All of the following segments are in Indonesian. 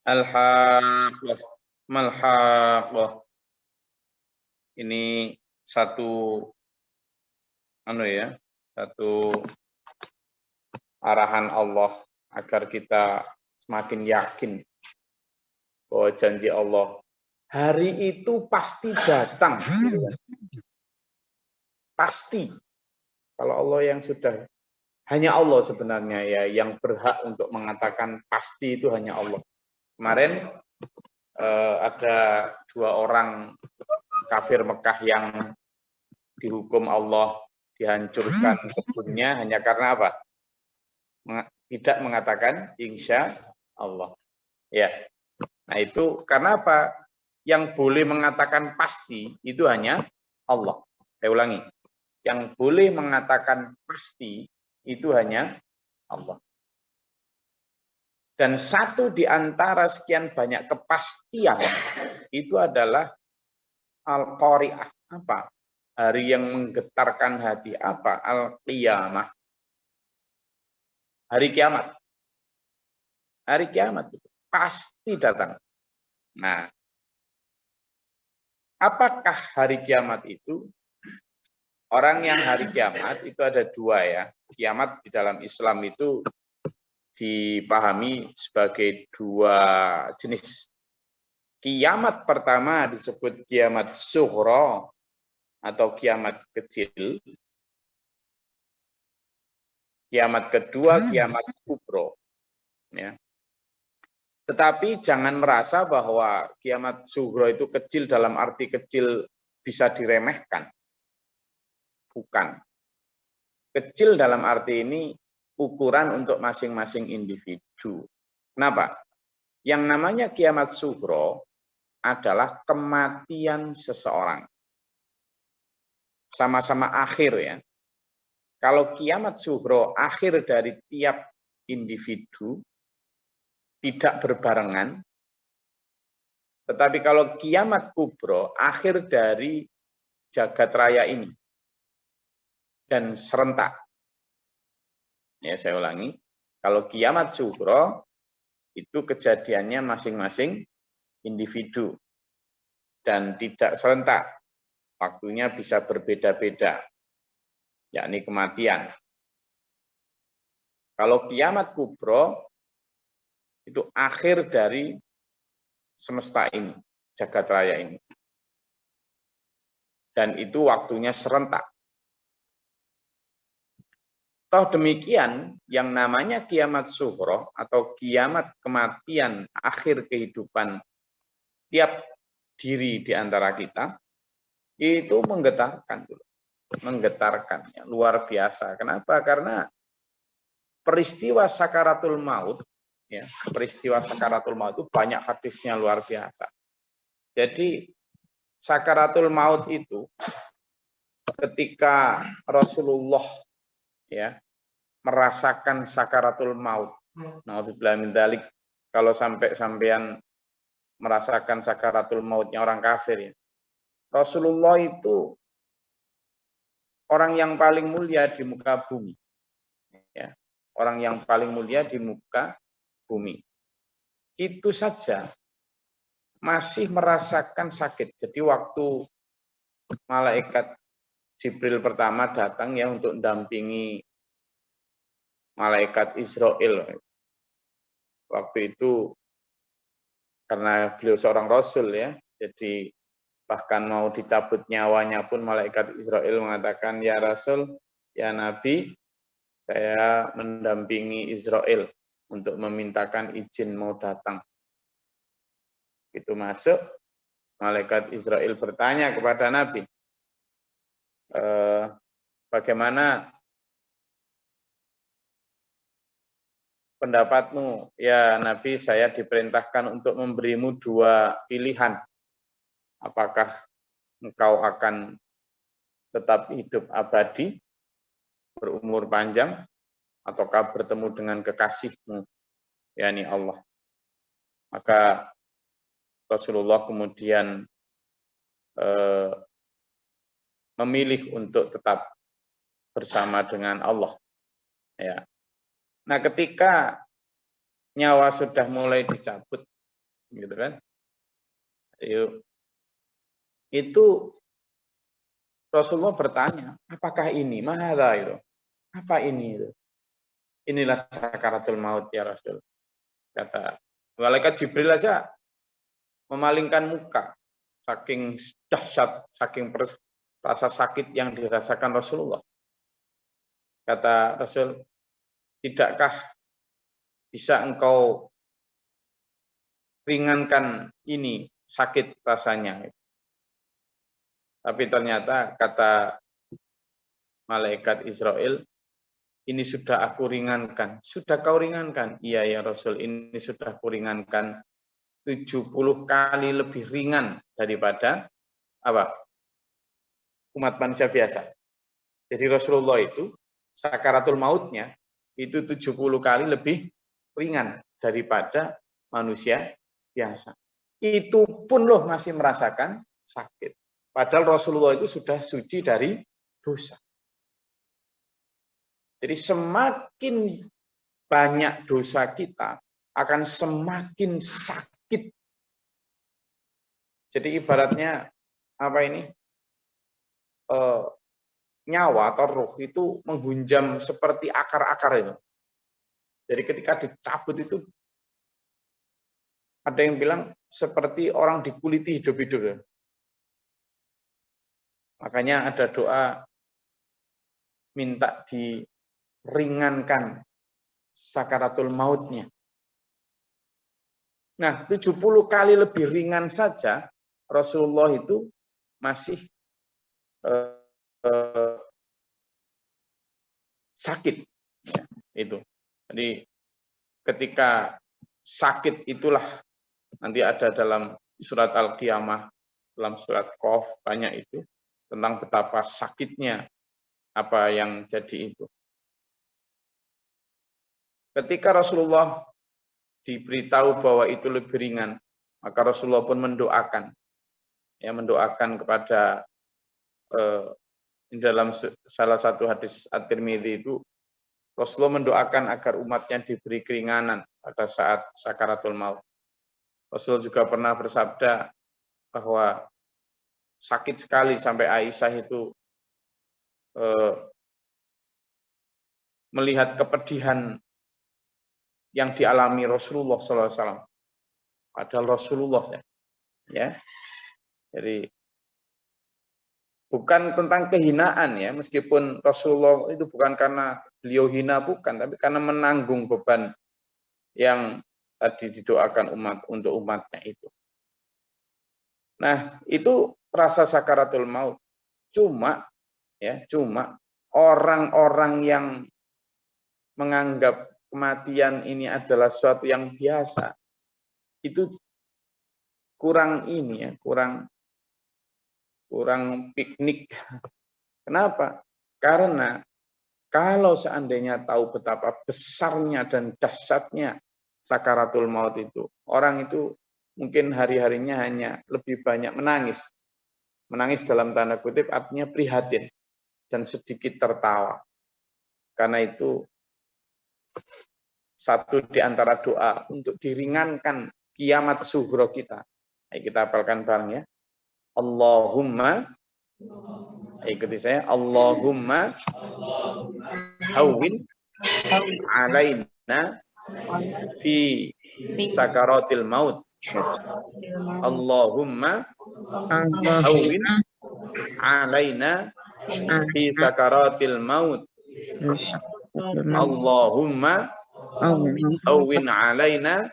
Al-Haqqah, Mal-Haqqah. Ini satu satu arahan Allah agar kita semakin yakin bahwa janji Allah hari itu pasti datang. Pasti. Kalau Allah yang sudah, hanya Allah sebenarnya ya yang berhak untuk mengatakan pasti, itu hanya Allah. Kemarin ada 2 orang kafir Mekah yang dihukum Allah dihancurkan kebunnya hanya karena apa? Tidak mengatakan insya Allah. Ya. Nah itu karena apa? Yang boleh mengatakan pasti itu hanya Allah. Saya ulangi. Yang boleh mengatakan pasti itu hanya Allah. Dan satu di antara sekian banyak kepastian itu adalah Al-Qari'ah. Apa? Hari yang menggetarkan hati. Apa? Al-Qiyamah. Hari kiamat. Hari kiamat itu pasti datang. Nah, apakah hari kiamat itu? Orang yang hari kiamat itu ada 2 ya. Kiamat di dalam Islam itu dipahami sebagai 2 jenis. Kiamat pertama disebut kiamat sughra atau kiamat kecil. Kiamat kedua kiamat kubro. Ya. Tetapi jangan merasa bahwa kiamat sughra itu kecil dalam arti kecil bisa diremehkan. Bukan. Kecil dalam arti ini ukuran untuk masing-masing individu. Kenapa? Yang namanya kiamat sughra adalah kematian seseorang. Sama-sama akhir ya. Kalau kiamat sughra akhir dari tiap individu, tidak berbarengan. Tetapi kalau kiamat kubro akhir dari jagat raya ini. Dan serentak. Ya, saya ulangi. Kalau kiamat sughra itu kejadiannya masing-masing individu dan tidak serentak. Waktunya bisa berbeda-beda. Yakni kematian. Kalau kiamat kubro itu akhir dari semesta ini, jagat raya ini. Dan itu waktunya serentak. Toh demikian, yang namanya kiamat sughra atau kiamat kematian akhir kehidupan tiap diri di antara kita, itu menggetarkan. Menggetarkan, ya, luar biasa. Kenapa? Karena peristiwa sakaratul maut, ya, peristiwa sakaratul maut itu banyak hadisnya luar biasa. Jadi sakaratul maut itu ketika Rasulullah ya merasakan sakaratul maut. Nauzubillah min dzalik, kalau sampai sampean merasakan sakaratul mautnya orang kafir ya. Rasulullah itu orang yang paling mulia di muka bumi. Ya, orang yang paling mulia di muka bumi. Itu saja masih merasakan sakit. Jadi waktu malaikat Jibril pertama datang ya untuk mendampingi malaikat Israel. Waktu itu karena beliau seorang rasul ya, jadi bahkan mau dicabut nyawanya pun malaikat Israel mengatakan, ya Rasul, ya Nabi, saya mendampingi Israel untuk memintakan izin mau datang. Itu masuk, malaikat Israel bertanya kepada Nabi, bagaimana pendapatmu? Ya Nabi, saya diperintahkan untuk memberimu 2 pilihan. Apakah engkau akan tetap hidup abadi, berumur panjang, ataukah bertemu dengan kekasihmu, yakni Allah. Maka Rasulullah kemudian memilih untuk tetap bersama dengan Allah. Ya. Nah, ketika nyawa sudah mulai dicabut, gitu kan? Itu Rasulullah bertanya, apakah ini? Mahadha itu? Apa ini itu? Inilah sakaratul maut ya Rasul. Kata malaikat Jibril aja memalingkan muka, saking dahsyat, saking rasa sakit yang dirasakan Rasulullah. Kata Rasul, tidakkah bisa engkau ringankan ini sakit rasanya? Tapi ternyata kata malaikat Israel, ini sudah aku ringankan. Sudah kau ringankan? Iya ya Rasul, ini sudah aku ringankan 70 kali lebih ringan daripada apa? Umat manusia biasa. Jadi Rasulullah itu sakaratul mautnya itu 70 kali lebih ringan daripada manusia biasa. Itu pun loh masih merasakan sakit. Padahal Rasulullah itu sudah suci dari dosa. Jadi semakin banyak dosa kita akan semakin sakit. Jadi ibaratnya apa ini? Nyawa atau roh itu menghunjam seperti akar-akar itu. Jadi ketika dicabut itu ada yang bilang seperti orang dikuliti hidup-hidup. Makanya ada doa minta diringankan sakaratul mautnya. Nah, 70 kali lebih ringan saja Rasulullah itu masih sakit. Ya, itu. Jadi ketika sakit itulah nanti ada dalam surat Al-Qiyamah, dalam surat Qaf banyak itu tentang betapa sakitnya apa yang jadi itu. Ketika Rasulullah diberitahu bahwa itu lebih ringan, maka Rasulullah pun mendoakan, ya mendoakan kepada dalam salah satu hadis At-Tirmidzi itu Rasulullah mendoakan agar umatnya diberi keringanan pada saat sakaratul maut. Rasul juga pernah bersabda bahwa sakit sekali sampai Aisyah itu melihat kepedihan yang dialami Rasulullah SAW. Padahal Rasulullah ya. Jadi bukan tentang kehinaan ya, meskipun Rasulullah itu bukan karena beliau hina, bukan, tapi karena menanggung beban yang tadi didoakan umat untuk umatnya itu. Nah, itu rasa sakaratul maut. Cuma orang-orang yang menganggap kematian ini adalah sesuatu yang biasa, itu kurang ini ya, kurang piknik. Kenapa? Karena kalau seandainya tahu betapa besarnya dan dahsyatnya sakaratul maut itu, orang itu mungkin hari-harinya hanya lebih banyak menangis. Menangis dalam tanda kutip artinya prihatin dan sedikit tertawa. Karena itu satu di antara doa untuk diringankan kiamat sughra kita. Ayo kita hafalkan bareng ya. Allahumma, ikuti saya, Allahumma hawwin alaina fi sakaratil maut. Allahumma hawwin alaina fi sakaratil maut. Allahumma hawwin alaina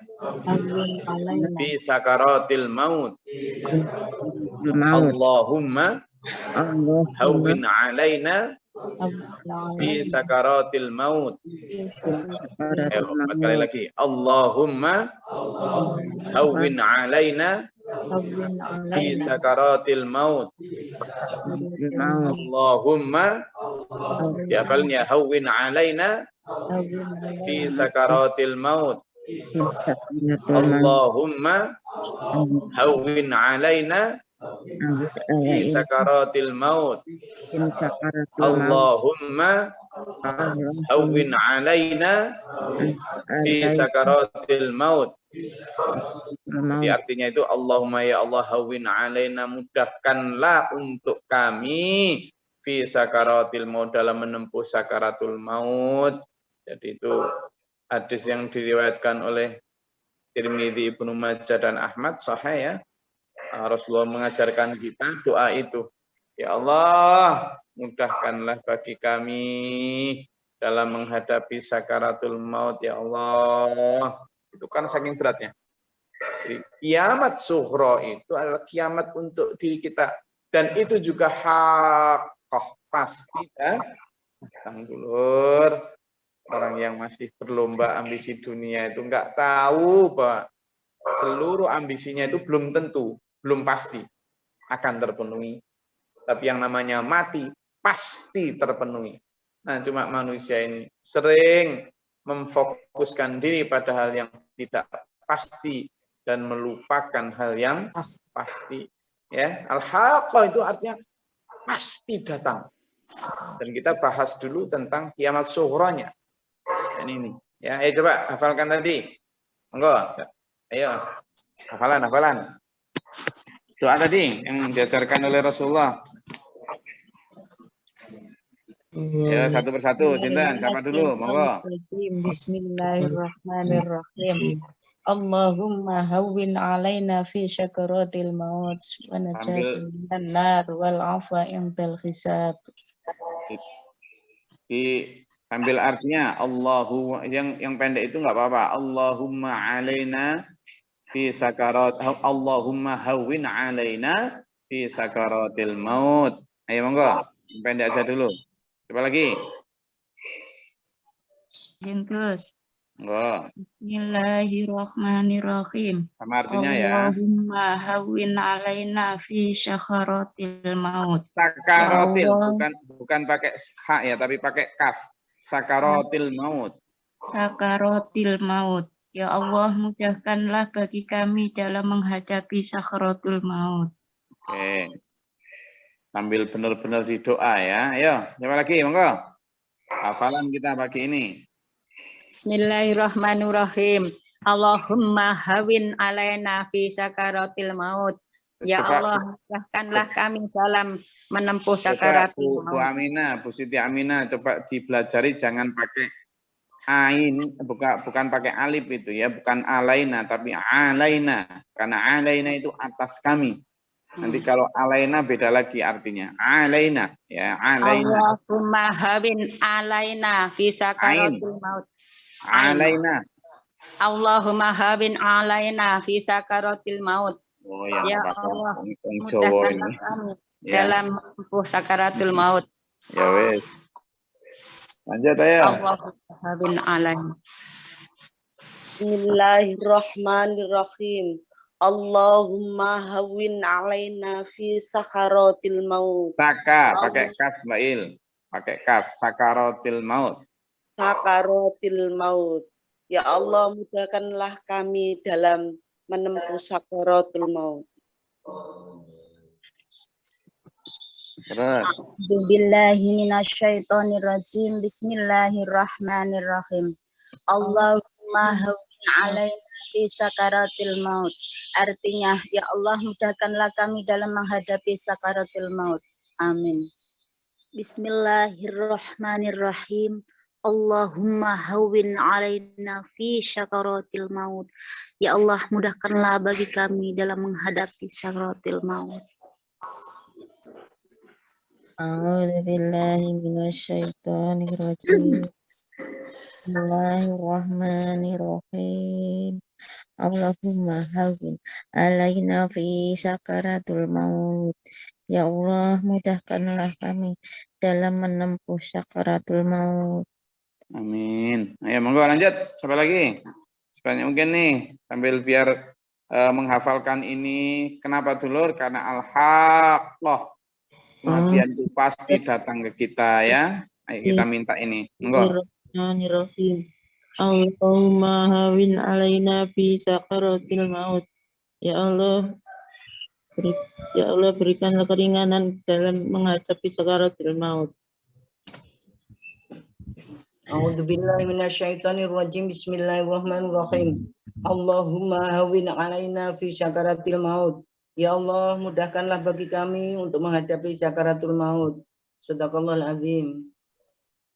fi sakaratil maut. Allahumma hawwin alaina fi sakaratil maut. Sekali lagi. Allahumma hawwin alaina fi sakaratil maut. Allahumma ya hawwin alaina fi sakaratil maut. Allahumma hawwin alaina fi sakaratil maut. Allahumma hawwin alaina fi sakaratil maut. Jadi artinya itu Allahumma ya Allah hawwin alaina, mudahkanlah untuk kami fi sakaratil maut, dalam menempuh sakaratul maut. Jadi itu hadis yang diriwayatkan oleh Tirmidzi, Ibnu Majah dan Ahmad, sahih ya. Rasulullah mengajarkan kita doa itu. Ya Allah, mudahkanlah bagi kami dalam menghadapi sakaratul maut ya Allah. Itu kan saking beratnya. Jadi, kiamat sughra itu adalah kiamat untuk diri kita, dan itu juga haqqah, pasti datang dulur. Orang yang masih berlomba ambisi dunia itu nggak tahu bahwa seluruh ambisinya itu belum tentu, belum pasti akan terpenuhi. Tapi yang namanya mati pasti terpenuhi. Nah, cuma manusia ini sering memfokuskan diri pada hal yang tidak pasti dan melupakan hal yang pasti. Ya, al-haqqah itu artinya pasti datang. Dan kita bahas dulu tentang kiamat sughronya. Ini. Ya, coba hafalkan tadi. Monggo. Ayo. Hafalan. Doa tadi yang diajarkan oleh Rasulullah. Ya, satu persatu, Sinten, siapa dulu? Monggo. Bismillahirrahmanirrahim. Allahumma hawwin alaina fi syakaratil maut wa najatna minan nar wal afwa indal hisab. Ambil artinya Allahu, yang pendek itu enggak apa-apa. Allahumma alaina fi sakarat, Allahumma hawwin alaina fi sakaratil maut. Ayo monggo, pendek aja dulu. Coba lagi. Terus. Monggo. Bismillahirrahmanirrahim. Sama artinya ya. Allahumma hawwin alaina fi sakaratil maut. Sakaratil, bukan pakai ha ya, tapi pakai kaf. Sakaratil maut. Sakaratil maut. Ya Allah, mudahkanlah bagi kami dalam menghadapi sakaratul maut. Oke. Sambil benar-benar di doa ya. Ayo, siapa lagi? Monggo. Hafalan kita pagi ini. Bismillahirrahmanirrahim. Allahumma hawin alaina fi sakaratil maut. Ya Allah, mudahkanlah kami dalam menempuh sakaratul maut. Bu Aminah, Bu Siti Aminah, coba dipelajari, jangan pakai ain, bukan pakai alif itu ya, bukan alaina tapi alaina. Karena alaina itu atas kami. Nanti kalau alaina beda lagi artinya. Alaina ya, alaina. Allahumma hawin alaina fi sakaratil maut. Alaina. Allahumma hawin alaina fi sakaratil maut. Oh ya Allah, mudahkanlah kami dalam menempuh sakaratul maut. Ya wes. Lanjut ayo. Allahumma hawin alaina. Bismillahirrahmanirrahim. Allahumma hawwin alaina fi sakaratil maut. Saka, pakai kaf Mbak Il. Pakai kaf, sakaratil maut. Sakaratil maut. Ya Allah, mudahkanlah kami dalam menempuh sakaratul maut. A'udzubillahi minasyaitonirrajim. Bismillahirrahmanirrahim. Allahumma hawwin alaina fi sakaratil maut. Artinya, ya Allah, mudahkanlah kami dalam menghadapi sakaratul maut. Amin. Bismillahirrahmanirrahim. Allahumma hawwin alaina fi sakaratil maut. Ya Allah, mudahkanlah bagi kami dalam menghadapi sakaratul maut. A'udzu billahi minasyaitonir rajim. Bismillahirrahmanirrahim. Allahumma hawwin alaina fi sakaratul maut. Ya Allah, mudahkanlah kami dalam menempuh sakaratul maut. Amin. Ayo monggo lanjut. Siapa lagi? Sebanyak mungkin nih, sambil biar menghafalkan ini. Kenapa dulur? Karena al-haqqah. Kematian itu pasti datang ke kita ya. Ayo kita minta ini. Monggo. Bismillahirrahmanirrahim. Allahumma hawin alaina fi sakaratil maut. Ya Allah, berikanlah keringanan dalam menghadapi sakaratul maut. A'udzubillahi minasyaitonirrajim. Bismillahirrahmanirrahim. Allahumma hawwin 'alaina fi sakaratil maut. Ya Allah, mudahkanlah bagi kami untuk menghadapi sakaratul maut. Shadaqallahul azim.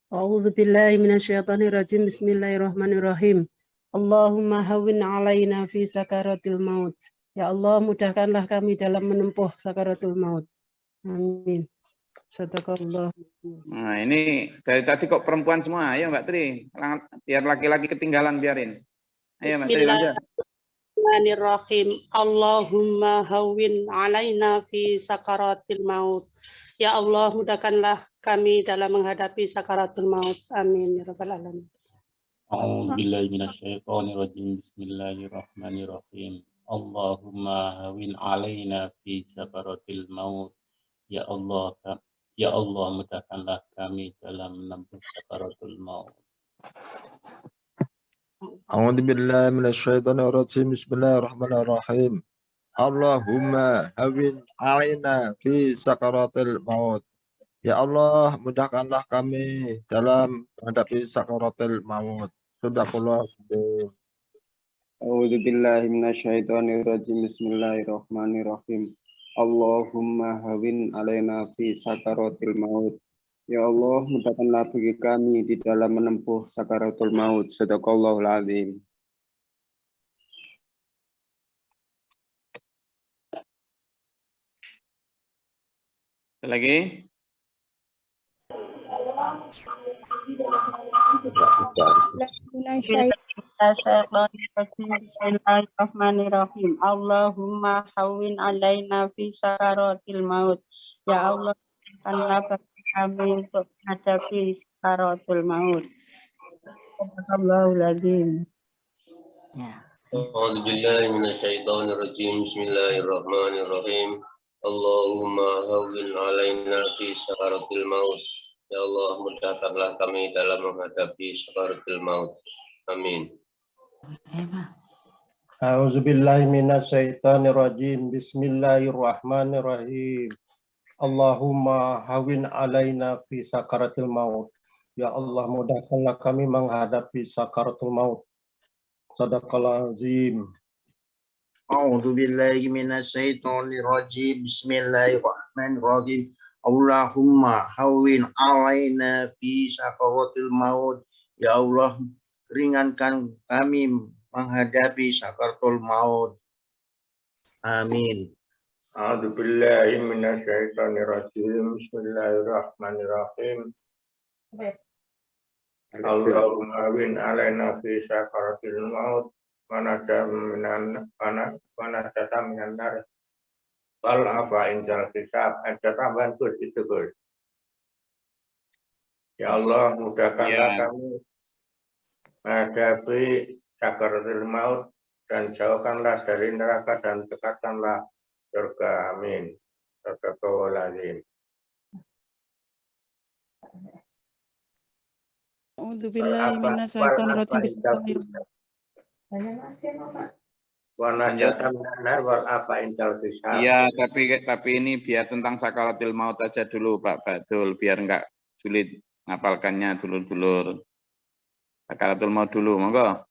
A'udzubillahi minasyaitonirrajim. Bismillahirrahmanirrahim. Allahumma hawwin 'alaina fi sakaratil maut. Ya Allah, mudahkanlah kami dalam menempuh sakaratul maut. Amin. Shadaqallah. Nah, ini dari tadi kok perempuan semua. Ayo Mbak Tri, biar laki-laki ketinggalan biarin. Ayo Mbak Tri, lanjut. Bismillahirrahmanirrahim. Allahumma hawwin 'alaina fi sakaratil maut. Ya Allah, mudahkanlah kami dalam menghadapi sakaratul maut. Amin ya rabbal alamin. A'udzubillahi minasyaitonirrajim. Bismillahirrahmanirrahim. Allahumma hawwin 'alaina fi sakaratil maut. Ya Allah, mudahkanlah kami dalam menempuh sakaratul maut. A'udzubillahi minasyaitonirrajim. Bismillahirrahmanirrahim. Allahumma hawwin 'alaina fi sakaratil maut. Ya Allah, mudahkanlah kami dalam menghadapi sakaratul maut. Shadaqallahu azim. A'udzubillahi minasyaitonirrajim. Bismillahirrahmanirrahim. Allahumma hawwin 'alaina fi sakaratil maut. Ya Allah, mudahkanlah bagi kami di dalam menempuh sakaratul maut. Shadaqallahul azim. Lagi? Bismillahirrahmanirrahim. Allahumma hawwin 'alaina fi sakaratil maut. Ya Allah, mudahkanlah bagi kami untuk menghadapi sakaratul maut. Shadaqallahul azim. A'udzubillahi minasyaitonirrajim. Bismillahirrahmanirrahim. Allahumma hawwin 'alaina fi sakaratil maut. Ya Allah, mudahkanlah kami dalam menghadapi sakaratul maut. Amin. A'udzubillahi minasyaitonirrajim. Bismillahirrahmanirrahim. Allahumma hawwin 'alaina fi sakaratil maut. Ya Allah, mudahkanlah kami menghadapi sakaratul maut. Shadaqallahul azim. A'udzubillahi minasyaitonirrajim. Bismillahirrahmanirrahim. Allahumma hawwin 'alaina fi sakaratil maut. Ya Allah, ringankan kami menghadapi sakaratul maut. Amin. A'udzubillahi minasyaitonirrajim. Bismillahirrahmanirrahim. Allahumma hawwin 'alaina fi sakaratil maut. Manajata minan nar. Wal afa indal hisab. Ada tambahan Gus itu Gus. Ya Allah, mudahkanlah kami menghadapi sakaratul maut dan jauhkanlah dari neraka dan dekatkanlah surga. Amin. Shadaqallahul azim. A'udzubillahi minasyaitonirrajim. Bismillahirrahmanirrahim. Iya, tapi ini biar tentang sakaratul maut aja dulu Pak Badul, biar enggak sulit ngapalkannya dulur-dulur. Sakaratul maut dulu, monggo.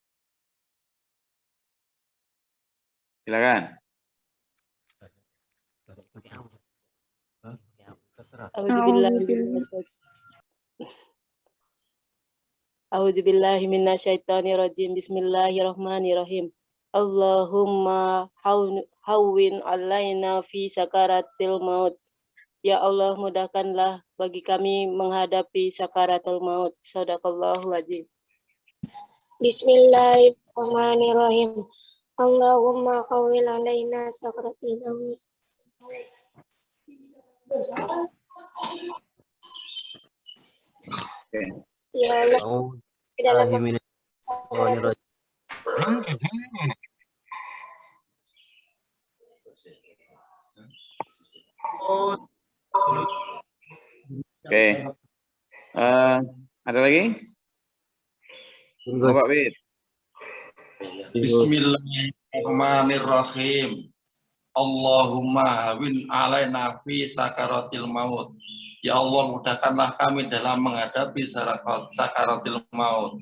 Silakan. A'udzubillahi minasyaitonirrajim. Bismillahirrahmanirrahim. Allahumma hawwin 'alaina fi sakaratil maut. Ya Allah, mudahkanlah bagi kami menghadapi sakaratul maut. Shadaqallahul azim. Bismillahirrahmanirrahim. Allahumma hawwin 'alaina sakaratil maut. Ya Allah, dalam Oke. Ada lagi? Bapak Wid. Bismillahirrahmanirrahim. Allahumma hawwin 'alaina fi sakaratil maut. Ya Allah, mudahkanlah kami dalam menghadapi sakaratil maut.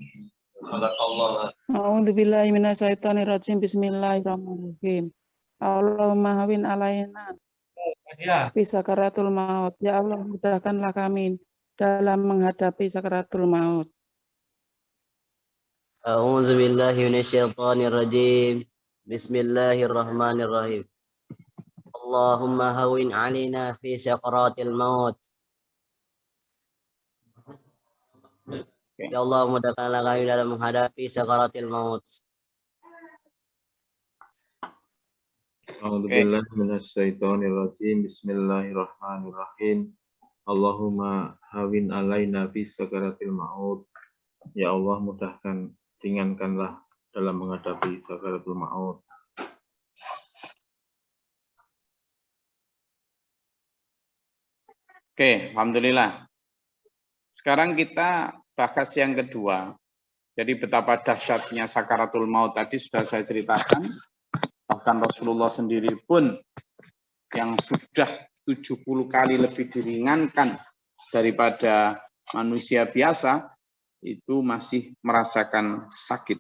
Sadaqallah. A'udzubillahi minasyaitonirrajim. Bismillahirrahmanirrahim. Allahumma hawin alaina fi sakaratul maut. Ya Allah, mudahkanlah kami dalam menghadapi sakaratul maut. A'udzubillahi minasyaitonirrajim. Bismillahirrahmanirrahim. Allahumma hawin alaina fi sakaratil maut. Ya Allah, mudahkanlah kami dalam menghadapi sakaratil maut. A'udzubillahi minasyaitonirrajim. Bismillahirrahmanirrahim. Allahumma hawin alaina fi sakaratil maut. Ya Allah, mudahkan, ringankanlah dalam menghadapi sakaratul maut. Oke, alhamdulillah. Sekarang kita bahas yang kedua. Jadi betapa dahsyatnya sakaratul maut tadi sudah saya ceritakan. Bahkan Rasulullah sendiri pun yang sudah 70 kali lebih diringankan daripada manusia biasa, itu masih merasakan sakit.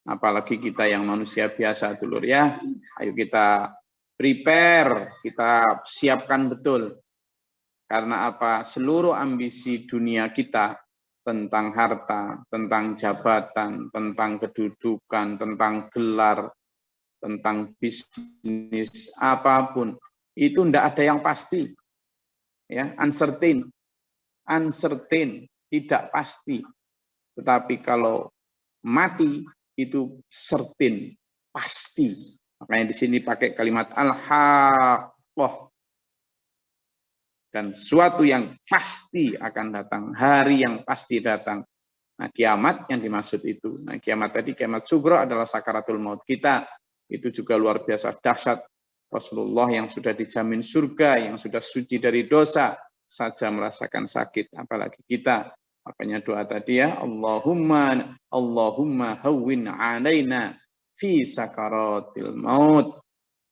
Apalagi kita yang manusia biasa, dulur ya. Ayo kita prepare, kita siapkan betul. Karena apa? Seluruh ambisi dunia kita tentang harta, tentang jabatan, tentang kedudukan, tentang gelar, tentang bisnis, apapun, itu tidak ada yang pasti. Ya, uncertain, tidak pasti. Tetapi kalau mati itu certain, pasti. Makanya di sini pakai kalimat al-haqqah. Dan suatu yang pasti akan datang, hari yang pasti datang. Nah, kiamat yang dimaksud itu. Nah, kiamat tadi, kiamat sugro adalah sakaratul maut kita. Itu juga luar biasa dahsyat. Rasulullah yang sudah dijamin surga, yang sudah suci dari dosa, saja merasakan sakit. Apalagi kita. Makanya doa tadi ya, Allahumma hawwin alaina fi sakaratil maut.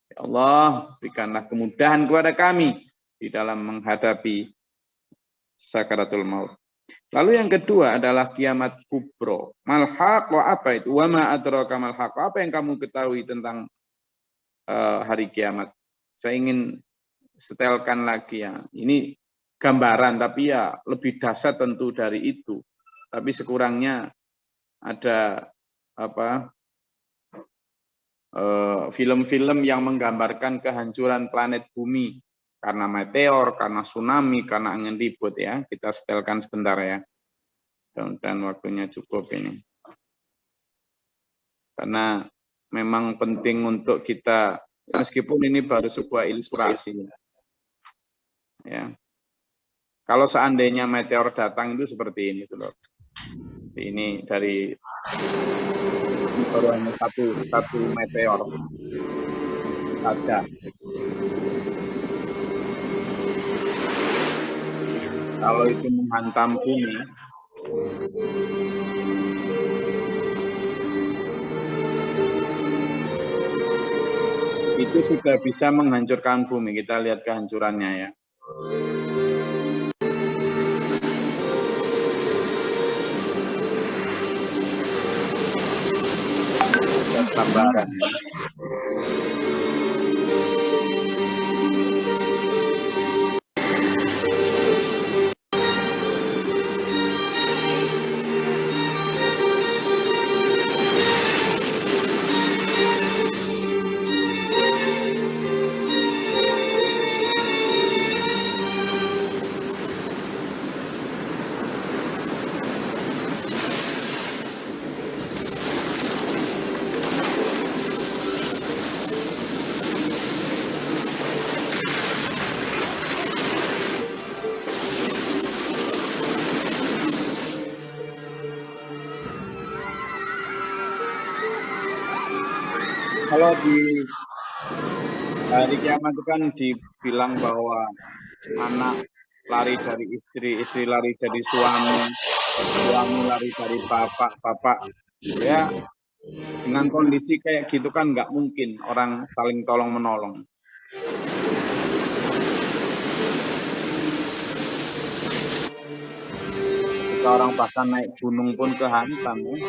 Ya Allah, berikanlah kemudahan kepada kami di dalam menghadapi sakaratul maut. Lalu yang kedua adalah kiamat kubro. Malhaq, apa itu? Wa ma adraka malhaq. Apa yang kamu ketahui tentang hari kiamat? Saya ingin setelkan lagi ya. Ini gambaran, tapi ya lebih dahsyat tentu dari itu. Tapi sekurangnya ada film-film yang menggambarkan kehancuran planet bumi karena meteor, karena tsunami, karena angin ribut ya. Kita setelkan sebentar ya. Dan waktunya cukup ini. Karena memang penting untuk kita, meskipun ini baru sebuah ilustrasi. Ya. Kalau seandainya meteor datang itu seperti ini tuh loh. Ini dari baru hanya satu meteor saja. Kalau itu menghantam bumi, itu sudah bisa menghancurkan bumi. Kita lihat kehancurannya ya. Gambaran. Kalau di hari kiamat itu kan dibilang bahwa anak lari dari istri, istri lari dari suami, suami lari dari bapak, bapak. Ya, dengan kondisi kayak gitu kan nggak mungkin orang saling tolong menolong. Mereka orang bahkan naik gunung pun kehantam. Ya.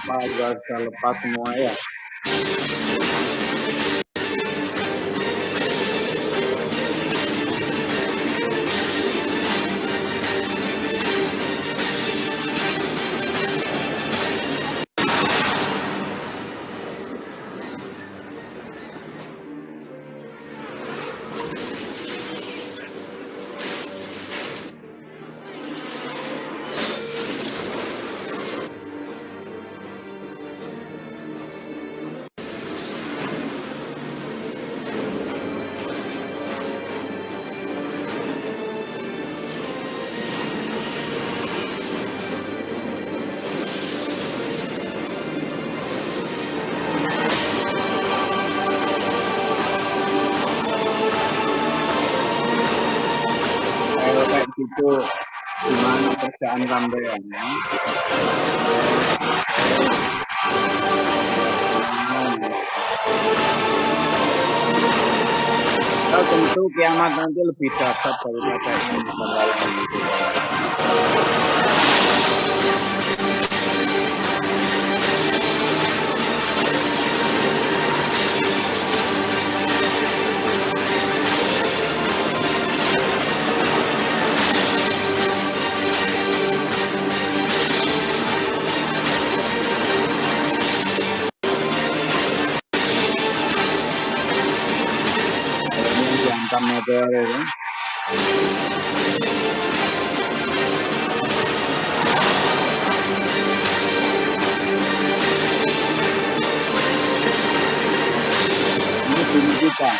Agar bisa lepas semua ya. Itu gimana kerjaan sampean ya? Nah, tentu kiamat nanti lebih dahsyat daripada ini gitu. Meteor ini. Ini bumi kita.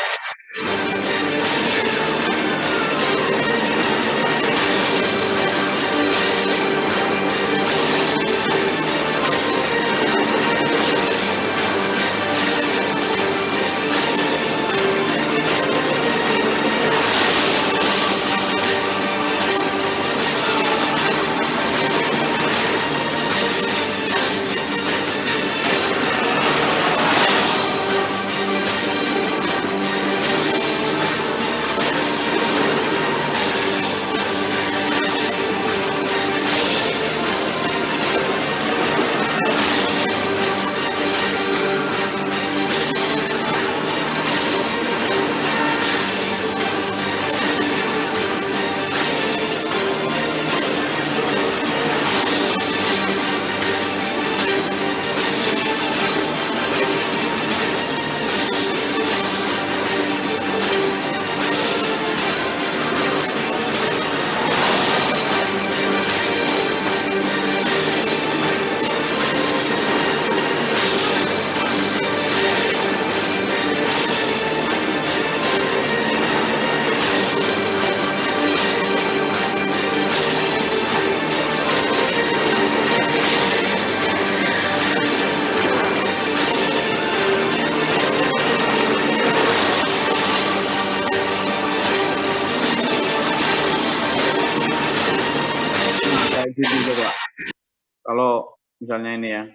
Kalau misalnya ini ya,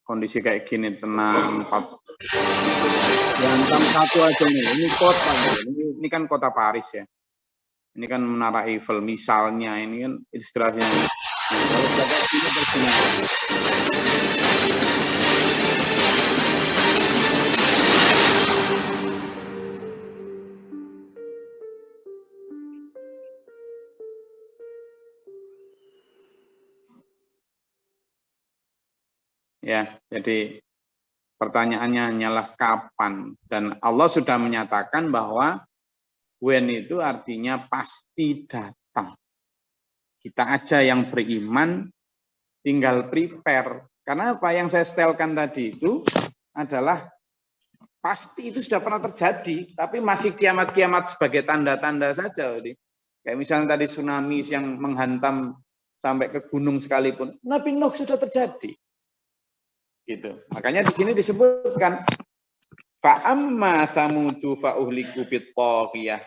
kondisi kayak gini tenang, dihantam satu aja nih, ini kota, ini kan kota Paris ya, ini kan Menara Eiffel misalnya, ini kan ilustrasinya. Kalau kayak gini bersinar. Ya, jadi pertanyaannya hanyalah kapan, dan Allah sudah menyatakan bahwa when itu artinya pasti datang. Kita aja yang beriman tinggal prepare. Karena apa yang saya setelkan tadi itu adalah pasti itu sudah pernah terjadi, tapi masih kiamat-kiamat sebagai tanda-tanda saja. Kayak misalnya tadi tsunami yang menghantam sampai ke gunung sekalipun, Nabi Nuh sudah terjadi. Gitu. Makanya di sini disebutkan fa amma samudu fa uhliku bit taghiyah.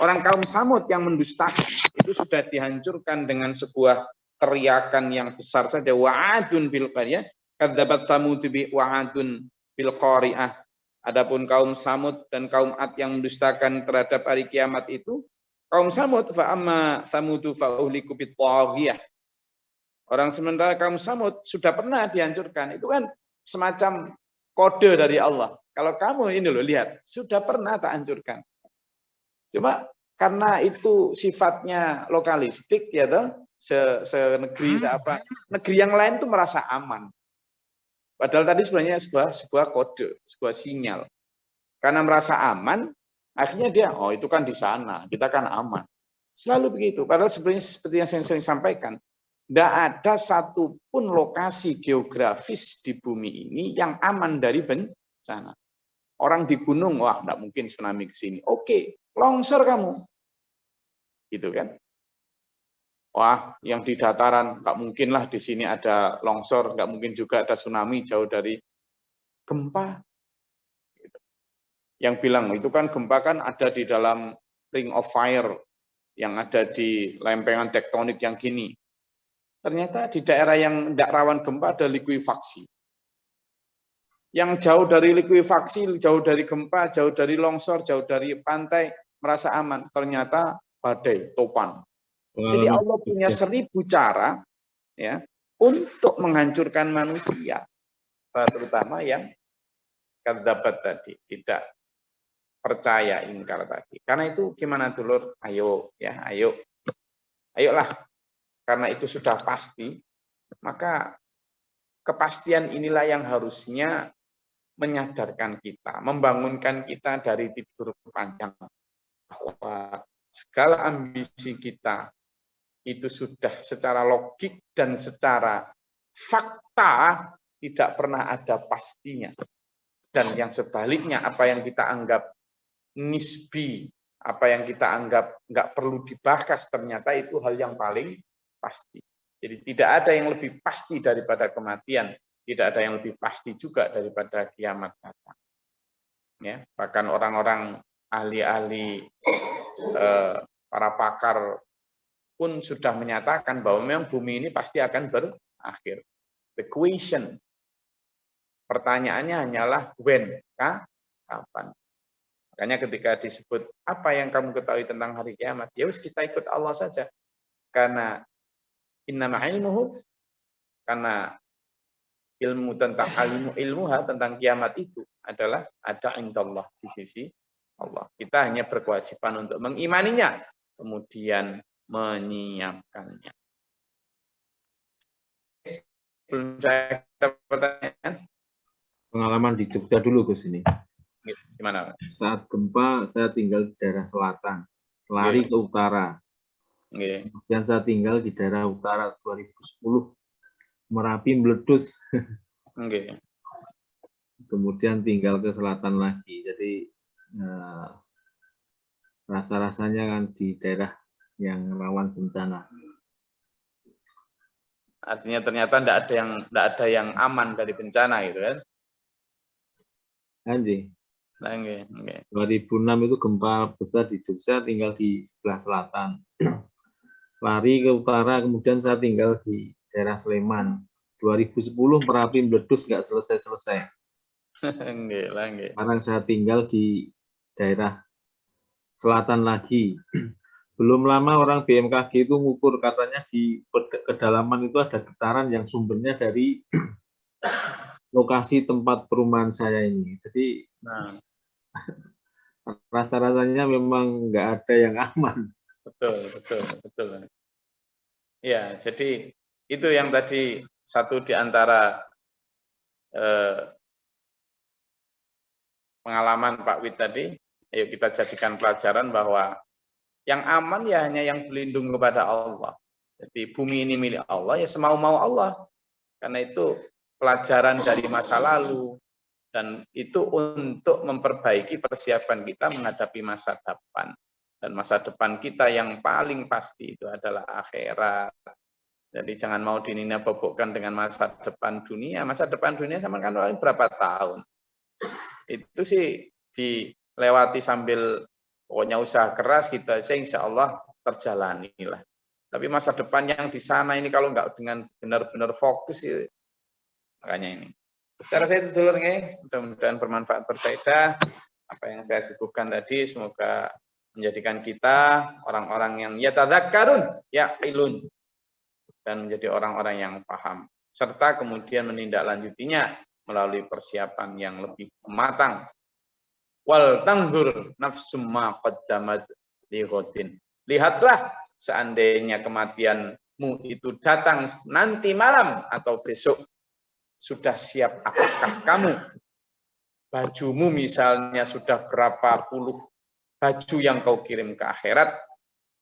Orang kaum Samud yang mendustakan itu sudah dihancurkan dengan sebuah teriakan yang besar saja. Wa'adun bil qaryah, kadzabat Samud bi wa'adun bil qari'ah. Adapun kaum Samud dan kaum Ad yang mendustakan terhadap hari kiamat itu, kaum Samud fa amma Samudu fa uhliku bit taghiyah. Orang sementara kaum Samud sudah pernah dihancurkan. Itu kan semacam kode dari Allah. Kalau kamu ini loh lihat, sudah pernah tak hancurkan. Cuma karena itu sifatnya lokalistik ya toh, senegeri apa, negeri yang lain tuh merasa aman. Padahal tadi sebenarnya sebuah kode, sebuah sinyal. Karena merasa aman, akhirnya dia, oh itu kan di sana, kita kan aman. Selalu begitu. Padahal sebenarnya seperti yang saya sering sampaikan, tidak ada satupun lokasi geografis di bumi ini yang aman dari bencana. Orang di gunung, wah tidak mungkin tsunami ke sini. Oke, longsor kamu. Gitu kan. Wah, yang di dataran, nggak mungkin lah di sini ada longsor, nggak mungkin juga ada tsunami jauh dari gempa. Yang bilang, itu kan gempa kan ada di dalam ring of fire, yang ada di lempengan tektonik yang gini. Ternyata di daerah yang tidak rawan gempa ada likuifaksi. Yang jauh dari likuifaksi, jauh dari gempa, jauh dari longsor, jauh dari pantai, merasa aman. Ternyata badai, topan. Jadi Allah punya 1000 cara ya untuk menghancurkan manusia, terutama yang kadzabat tadi, tidak percaya, ingkar tadi. Karena itu gimana dulur? Ayo ya, ayolah. Karena itu sudah pasti, maka kepastian inilah yang harusnya menyadarkan kita, membangunkan kita dari tidur panjang bahwa segala ambisi kita itu sudah secara logik dan secara fakta tidak pernah ada pastinya. Dan yang sebaliknya, apa yang kita anggap nisbi, apa yang kita anggap nggak perlu dibahas, ternyata itu hal yang paling pasti. Jadi tidak ada yang lebih pasti daripada kematian, tidak ada yang lebih pasti juga daripada kiamat datang. Ya, bahkan orang-orang ahli-ahli, para pakar pun sudah menyatakan bahwa memang bumi ini pasti akan berakhir. The question, pertanyaannya hanyalah when, kapan. Makanya ketika disebut apa yang kamu ketahui tentang hari kiamat, ya wis kita ikut Allah saja. Karena innama ilmuhu, karena ilmu tentang ilmuha tentang kiamat itu adalah ada indallah, di sisi Allah. Kita hanya berkewajiban untuk mengimaninya, kemudian menyiapkannya. Belum saya pertanyaan. Pengalaman di Jogja dulu Gus ini. Gimana? Saat gempa saya tinggal di daerah selatan, lari ke utara. Kemudian saya tinggal di daerah utara 2010, Merapi meletus. Kemudian tinggal ke selatan lagi. Jadi rasa-rasanya kan di daerah yang rawan bencana. Artinya ternyata tidak ada yang aman dari bencana gitu kan? Anjing. 2006 itu gempa besar di Jogja, tinggal di sebelah selatan. Lari ke utara, kemudian saya tinggal di daerah Sleman. 2010 Merapi meletus nggak selesai-selesai. Sekarang saya tinggal di daerah selatan lagi. Belum lama orang BMKG itu ngukur, katanya di kedalaman itu ada getaran yang sumbernya dari lokasi tempat perumahan saya ini. Jadi rasa-rasanya memang nggak ada yang aman. Betul. Ya, jadi itu yang tadi satu di antara pengalaman Pak Wid tadi. Ayo kita jadikan pelajaran bahwa yang aman ya hanya yang berlindung kepada Allah. Jadi bumi ini milik Allah, ya semau-mau Allah. Karena itu pelajaran dari masa lalu, dan itu untuk memperbaiki persiapan kita menghadapi masa depan. Dan masa depan kita yang paling pasti itu adalah akhirat. Jadi jangan mau dinina bobokkan dengan masa depan dunia. Masa depan dunia sama kan berapa tahun. Itu sih dilewati sambil Pokoknya usaha keras gitu aja, insya Allah terjalani lah. Tapi masa depan yang di sana ini kalau nggak dengan benar-benar fokus ya, makanya ini. Secara saya itu dulu nih, mudah-mudahan bermanfaat, berfaedah. Apa yang saya suguhkan tadi semoga menjadikan kita orang-orang yang yatadzakkarun, yaqilun, dan menjadi orang-orang yang paham, serta kemudian menindaklanjutinya melalui persiapan yang lebih matang. Wal tangdur nafsum ma qaddamat li ghadin. Lihatlah seandainya kematianmu itu datang nanti malam atau besok, sudah siap apakah kamu? Bajumu misalnya sudah berapa puluh baju yang kau kirim ke akhirat,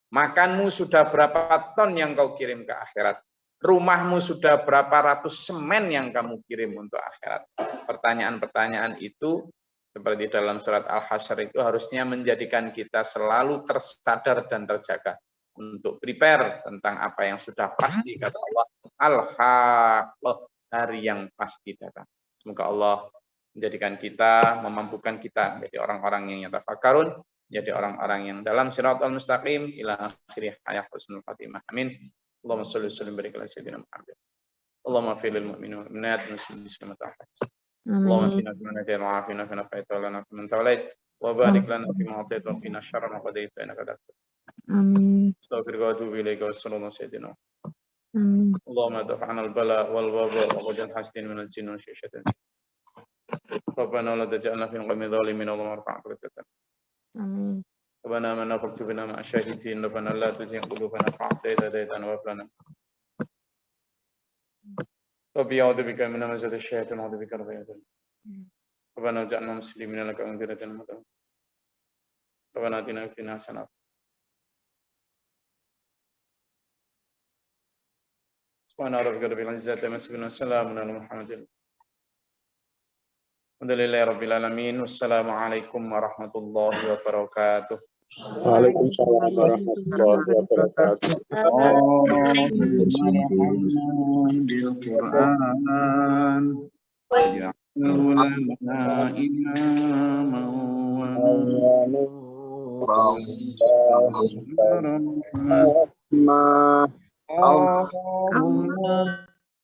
makanmu sudah berapa ton yang kau kirim ke akhirat, rumahmu sudah berapa ratus semen yang kamu kirim untuk akhirat. Pertanyaan-pertanyaan itu seperti dalam surat Al-Hasyr itu harusnya menjadikan kita selalu tersadar dan terjaga untuk prepare tentang apa yang sudah pasti, kata Allah, al-haqq, hari yang pasti datang. Semoga Allah menjadikan kita, memampukan kita menjadi orang-orang yang yatafakkarun, jadi orang-orang yang dalam siratal mustaqim ila akhir hayat husnul khatimah. Amin. Allahumma shalli wa sallim barik ala sayyidina Muhammad. Allahumma fil lil mu'minin wal mu'minat muslimin kama ta'ala. Allahumma inna kunna jalla wa afina kana fa'ita lana min tawlait wa barik lana fi ma atayta wa qina syarra ma qadayta innaka taqdi. Amin. Astaghfiruka wa atubu ilaika wa sallallahu sayyidina. Amin. Allahumma dafa'na al-bala wal waba wa qadal hasidin min al-jinn wa syaitan. Rabbana la taj'alna fi qawmin zalimin wa marfa'na darajatan. Amin. Rabbana amanna faktubna ma'a syahidin. Rabbana la tuzigh qulubana ba'da idh hadaytana wa hab lana. Rabbi a'udzu bika min hamazati syaitan wa a'udzu bika rabbi yahdur. Rabbana ij'alna muslimina laka wa mu'minatan wa Rabbana atina fid dunya hasanah. Subhana rabbika rabbil izzati amma yasifun wa salamun ala mursalin. Alhamdulillahi rabbil alamin. Wassalamualaikum warahmatullahi wabarakatuh. Waalaikumsalam warahmatullahi wabarakatuh. Bil Quran ja'alna imama wa